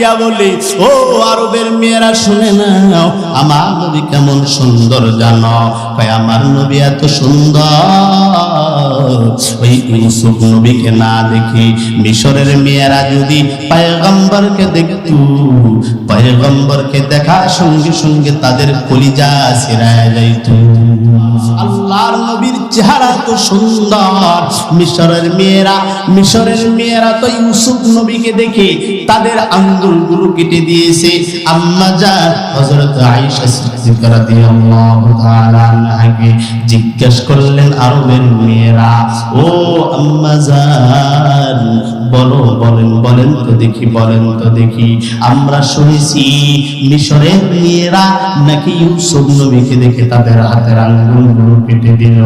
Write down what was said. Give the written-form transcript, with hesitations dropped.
দিয়া বলি, ও আরবের মেয়েরা শুনে নাও, আমার নবী কেমন সুন্দর জানো? কয় আমার নবী এত সুন্দর, ওই ইউসুফ নবীকে না দেখি মিশরের মেয়েরা যদি পয়গম্বরকে দেখতো, পয়গম্বরকে দেখার সঙ্গে সঙ্গে তাদের কলিজা ছিঁড়ায় যাইত। আল্লাহর নবীর চেহারা তো সুন্দর, মিশরের মেয়েরা তো ইউসুফ নবীকে দেখে তাদের আঙ্গুলগুলো কেটে দিয়েছে। আম্মা জান হযরত আয়েশা সিদ্দিকা রাদিয়াল্লাহু তাআলা আনহাকে জিজ্ঞেস করলেন আরবের মেয়েরা, ও আম্মা জান বলেন তো দেখি আমরা শুনেছি মিশরের মেয়েরা নাকি ইউসুফ নবীকে দেখে তাদের হাতের আঙ্গুলগুলো কেটে দিল।